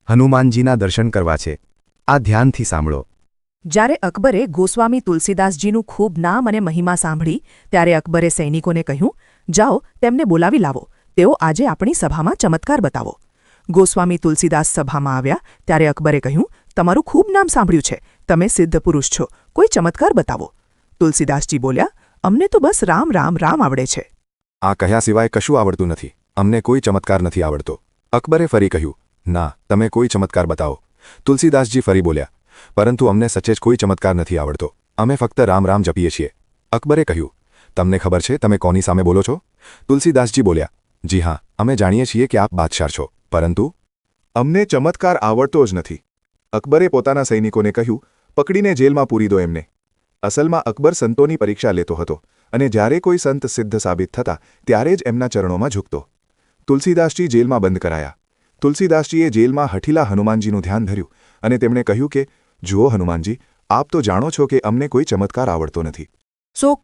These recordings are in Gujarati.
હનુમાનજીના દર્શન કરવા છે. આ ધ્યાનથી સાંભળો. જ્યારે અકબરે ગોસ્વામી તુલસીદાસજીનું ખૂબ નામ અને મહિમા સાંભળી ત્યારે અકબરે સૈનિકોને કહ્યું, જાઓ તેમને બોલાવી લાવો, તેઓ આજે આપણી સભામાં ચમત્કાર બતાવો. ગોસ્વામી તુલસીદાસ સભામાં આવ્યા ત્યારે અકબરે કહ્યું, તમારું ખૂબ નામ સાંભળ્યું છે, તમે સિદ્ધ પુરુષ છો, કોઈ ચમત્કાર બતાવો. તુલસીદાસજી બોલ્યા, અમને તો બસ રામ રામ રામ આવડે છે. આ કહ્યા સિવાય કશું આવડતું નથી, અમને કોઈ ચમત્કાર નથી આવડતો. અકબરે ફરી કહ્યું, ના, તમે કોઈ ચમત્કાર બતાવો. તુલસીદાસજી ફરી બોલ્યા, પરંતુ અમને સચેજ કોઈ ચમત્કાર નથી આવડતો, અમે ફક્ત રામ રામ જપીએ છીએ. અકબરે કહ્યું, તમને ખબર છે તમે કોની સામે બોલો છો? તુલસીદાસજી બોલ્યા, જી હા, અમે જાણીએ છીએ કે આપ બાદશાહ છો, પરંતુ અમને ચમત્કાર આવડતો જ નથી. અકબરે પોતાના સૈનિકોને કહ્યું, પકડીને જેલમાં પૂરી દો એમને. અસલમાં અકબર સંતોની પરીક્ષા લેતો હતો અને જ્યારે કોઈ સંત સિદ્ધ સાબિત થતા ત્યારે જ એમના ચરણોમાં ઝૂકતો. તુલસીદાસજી જેલમાં બંધ કરાયા. તુલસીદાસજીએ જેલમાં હઠીલા હનુમાનજીનું ધ્યાન ધર્યું અને તેમણે કહ્યું કે, જુઓ હનુમાનજી, આપ તો જાણો છો કે અમને કોઈ ચમત્કાર આવડતો નથી.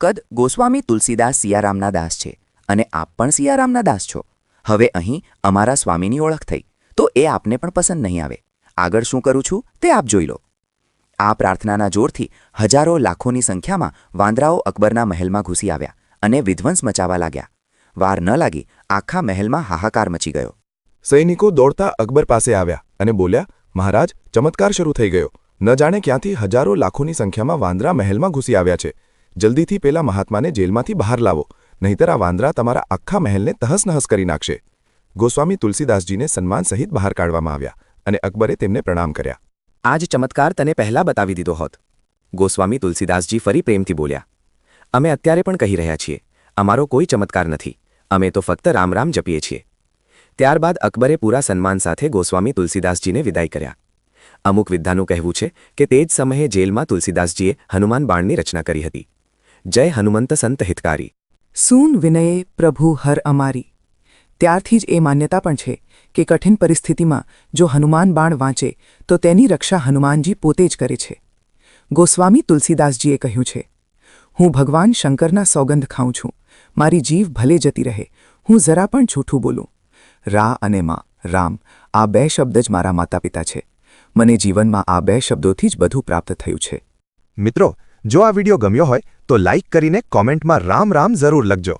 કદ ગોસ્વામી તુલસીદાસ સિયારામના દાસ છે અને આપ પણ સિયારામના દાસ છો. હવે અહીં અમારા સ્વામીની ઓળખ થઈ તો એ આપને પણ પસંદ નહીં આવે. આગળ શું કરું છું તે આપ જોઈ લો. આ પ્રાર્થનાના જોરથી હજારો લાખોની સંખ્યામાં વાંદરાઓ અકબરના મહેલમાં ઘૂસી આવ્યા અને વિધ્વંસ મચાવવા લાગ્યા. વાર ન લાગી આખા મહેલમાં હાહાકાર મચી ગયો. સૈનિકો દોડતા અકબર પાસે આવ્યા અને બોલ્યા, મહારાજ, ચમત્કાર શરૂ થઈ ગયો. ન જાણે ક્યાંથી હજારો લાખોની સંખ્યામાં વાંદરા મહેલમાં ઘૂસી આવ્યા છે. જલ્દીથી પેલા મહાત્માને જેલમાંથી બહાર લાવો, નહીંતર આ વાંદરા તમારા આખા મહેલને તહસનહસ કરી નાખશે. ગોસ્વામી તુલસીદાસજીને સન્માન સહિત બહાર કાઢવામાં આવ્યા અને અકબરે તેમને પ્રણામ કર્યા. આ જ ચમત્કાર તને પહેલાં બતાવી દીધો હોત. ગોસ્વામી તુલસીદાસજી ફરી પ્રેમથી બોલ્યા, અમે અત્યારે પણ કહી રહ્યા છીએ, અમારો કોઈ ચમત્કાર નથી, અમે તો ફક્ત રામ રામ જપીએ છીએ. ત્યારબાદ અકબરે પૂરા સન્માન સાથે ગોસ્વામી તુલસીદાસજીને વિદાય કર્યા. અમુક વિદ્ધાનું કહેવું છે કે તે જ સમયે જેલમાં તુલસીદાસજીએ હનુમાન બાણની રચના કરી હતી. જય હનુમંત સંત હિતકારી. સૂન વિનયે પ્રભુ હર અમારી. ત્યારથી જ એ માન્યતા પણ છે કે કઠિન પરિસ્થિતિમાં જો હનુમાન બાણ વાંચે તો તેની રક્ષા હનુમાનજી પોતે જ કરે છે. ગોસ્વામી તુલસીદાસજીએ કહ્યું છે, હું ભગવાન શંકરના સોગંધ ખાઉં છું, મારી જીવ ભલે જતી રહે, હું જરા પણ જૂઠું બોલું. રા અને માં, રામ, આ બે શબ્દ જ મારા માતા પિતા છે. મને જીવનમાં આ બે શબ્દોથી જ બધું પ્રાપ્ત થયું છે. મિત્રો, જો આ વિડિયો ગમ્યો હોય તો લાઇક કરીને કોમેન્ટમાં રામ રામ જરૂર લખજો.